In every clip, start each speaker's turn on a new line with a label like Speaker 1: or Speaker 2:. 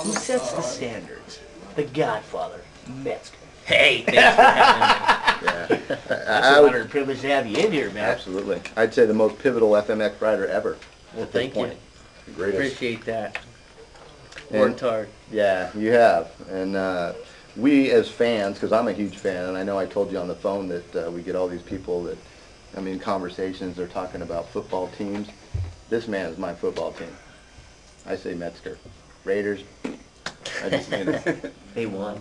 Speaker 1: Who sets the standards? The Godfather, Metzger.
Speaker 2: Hey, thanks for having me.
Speaker 3: Yeah.
Speaker 1: That's an honor and privilege to have you in here, man.
Speaker 3: Absolutely. I'd say the most pivotal FMX rider ever.
Speaker 2: Well, thank you.
Speaker 3: The greatest.
Speaker 2: Appreciate that.
Speaker 3: And-
Speaker 2: Worked hard.
Speaker 3: Yeah, you have. And we as fans, because I'm a huge fan, and I know I told you on the phone that we get all these people that, I mean, conversations, they're talking about football teams. This man is my football team. I say Metzger. Raiders. I just, you know.
Speaker 2: They won.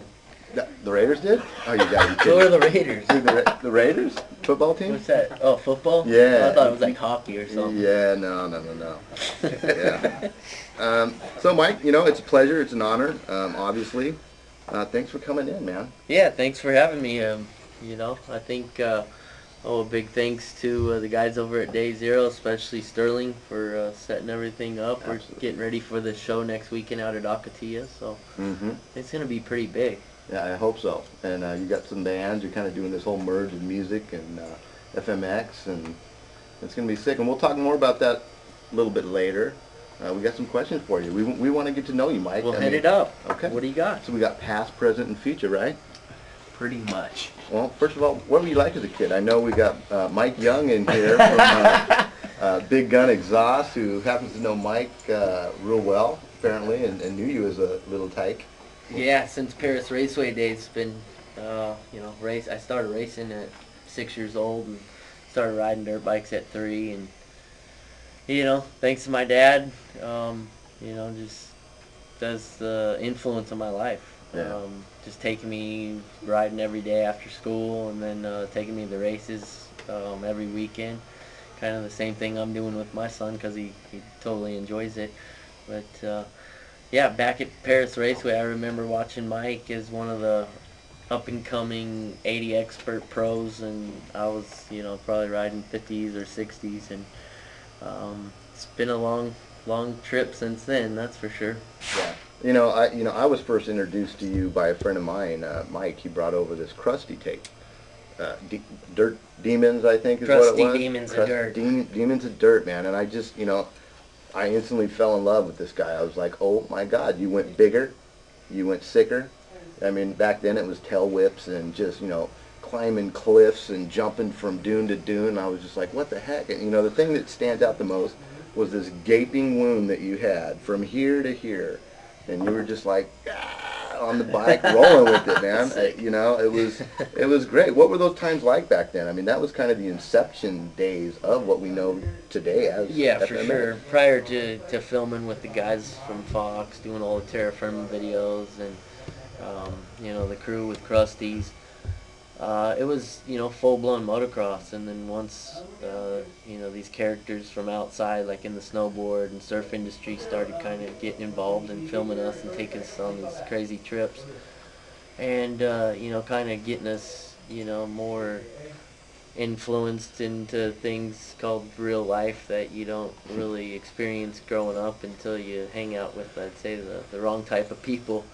Speaker 3: The Raiders did? Oh, you got it.
Speaker 2: Who are the Raiders?
Speaker 3: The Raiders? Football team?
Speaker 2: What's that? Oh, football?
Speaker 3: Yeah.
Speaker 2: Oh, I thought it was like hockey or something.
Speaker 3: Yeah, no. Yeah. So, Mike, you know, it's a pleasure. It's an honor, obviously. Thanks for coming in, man.
Speaker 2: Yeah, thanks for having me. You know, I think, a big thanks to the guys over at Day Zero, especially Sterling, for setting everything up.
Speaker 3: Absolutely.
Speaker 2: We're getting ready for the show next weekend out at Acatilla, so it's going to be pretty big.
Speaker 3: Yeah, I hope so. And you got some bands. You're kind of doing this whole merge of music and FMX, and it's going to be sick. And we'll talk more about that a little bit later. We got some questions for you. We want to get to know you, Mike.
Speaker 2: We'll head it up.
Speaker 3: Okay.
Speaker 2: What do you got?
Speaker 3: So we got past, present, and future, right?
Speaker 1: Pretty much.
Speaker 3: Well, first of all, what were you like as a kid? I know we got Mike Young in here from Big Gun Exhaust, who happens to know Mike real well, apparently, and knew you as a little tyke.
Speaker 2: Yeah, since Paris Raceway days, it's been, you know, I started racing at 6 years old and started riding dirt bikes at 3, and, you know, thanks to my dad, you know, just that's the influence of my life.
Speaker 3: Yeah.
Speaker 2: Just taking me riding every day after school, and then taking me to the races every weekend. Kind of the same thing I'm doing with my son, because he totally enjoys it. But yeah, back at Paris Raceway, I remember watching Mike as one of the up-and-coming 80 expert pros, and I was, you know, probably riding 50s or 60s, and it's been a long trip since then, that's for sure.
Speaker 3: Yeah. You know, I was first introduced to you by a friend of mine, Mike. He brought over this crusty tape. Dirt Demons, I think is what it was.
Speaker 2: Crusty Demons of Dirt.
Speaker 3: Demons of Dirt, man. And I just, you know, I instantly fell in love with this guy. I was like, oh my God, you went bigger, you went sicker. I mean, back then it was tail whips and just, you know, climbing cliffs and jumping from dune to dune. I was just like, what the heck? And, you know, the thing that stands out the most was this gaping wound that you had from here to here. And you were just like, on the bike, rolling with it, man. You know, it was great. What were those times like back then? I mean, that was kind of the inception days of what we know today as
Speaker 2: Yeah,
Speaker 3: FMX.
Speaker 2: for sure. Prior to filming with the guys from Fox, doing all the Terra Firma videos, and you know, the crew with Krusties, it was, you know, full-blown motocross. And then once you know, these characters from outside, like in the snowboard and surf industry, started kind of getting involved and filming us and taking us on these crazy trips, and you know, kind of getting us, you know, more influenced into things called real life that you don't really experience growing up until you hang out with, I'd say, the wrong type of people.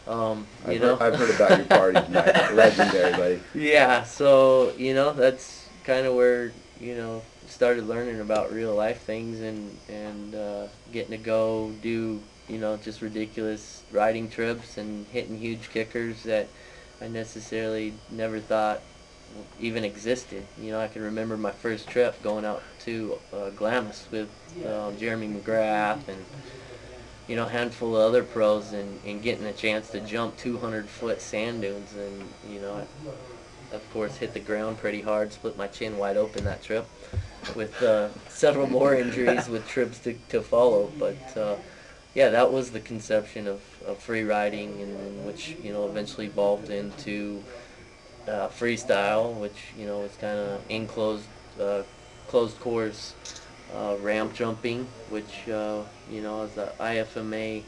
Speaker 2: You know?
Speaker 3: I've heard about your parties, Mike. Legendary, buddy.
Speaker 2: Yeah, so, you know, that's kind of where, you know, started learning about real life things, and getting to go do, you know, just ridiculous riding trips and hitting huge kickers that I necessarily never thought even existed. You know, I can remember my first trip going out to Glamis with Jeremy McGrath and, you know, a handful of other pros, and getting a chance to jump 200-foot sand dunes, and, you know, of course hit the ground pretty hard, split my chin wide open that trip, with several more injuries with trips to follow. But yeah, that was the conception of free riding, and which, you know, eventually evolved into freestyle, which, you know, is kind of enclosed, closed course ramp jumping, which, you know, is the IFMA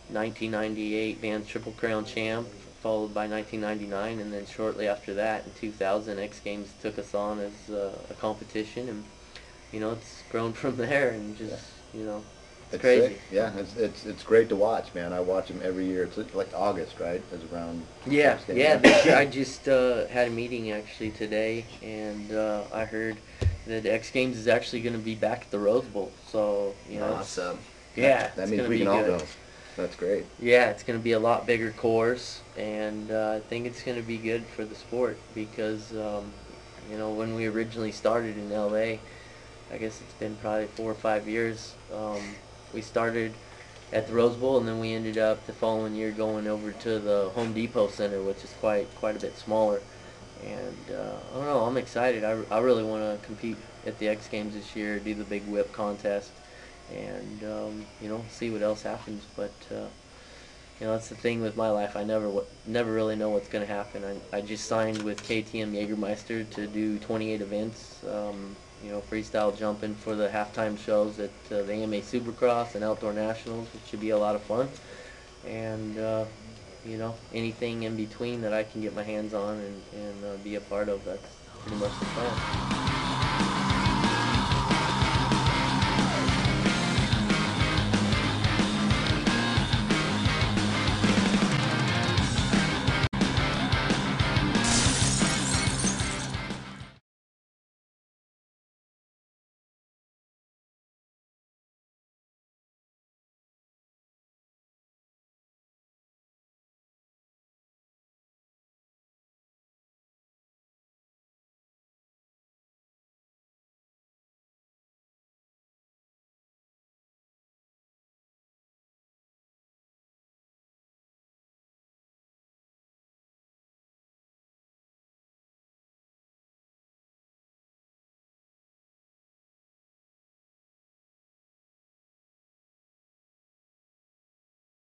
Speaker 2: 1998 Vans Triple Crown champ, followed by 1999, and then shortly after that, in 2000, X Games took us on as a competition, and, you know, it's grown from there, and just, you know, it's crazy.
Speaker 3: Sick. Yeah, it's great to watch, man. I watch them every year. It's like August, right? Is around.
Speaker 2: Yeah, yeah. This year I just had a meeting actually today, and I heard that X Games is actually going to be back at the Rose Bowl. So, you know,
Speaker 1: Awesome.
Speaker 2: yeah,
Speaker 3: That
Speaker 2: it's
Speaker 3: means
Speaker 2: gonna
Speaker 3: we
Speaker 2: be
Speaker 3: can all
Speaker 2: good.
Speaker 3: go. That's great.
Speaker 2: Yeah, it's going to be a lot bigger course, and I think it's going to be good for the sport because, you know, when we originally started in LA, I guess it's been probably 4 or 5 years. We started at the Rose Bowl, and then we ended up the following year going over to the Home Depot Center, which is quite a bit smaller. And I don't know, I'm excited. I really want to compete at the X Games this year, do the big whip contest, and you know, see what else happens. But you know, that's the thing with my life. I never really know what's going to happen. I just signed with KTM Jägermeister to do 28 events. You know, freestyle jumping for the halftime shows at the AMA Supercross and Outdoor Nationals, which should be a lot of fun. And you know, anything in between that I can get my hands on and be a part of, that's pretty much the plan.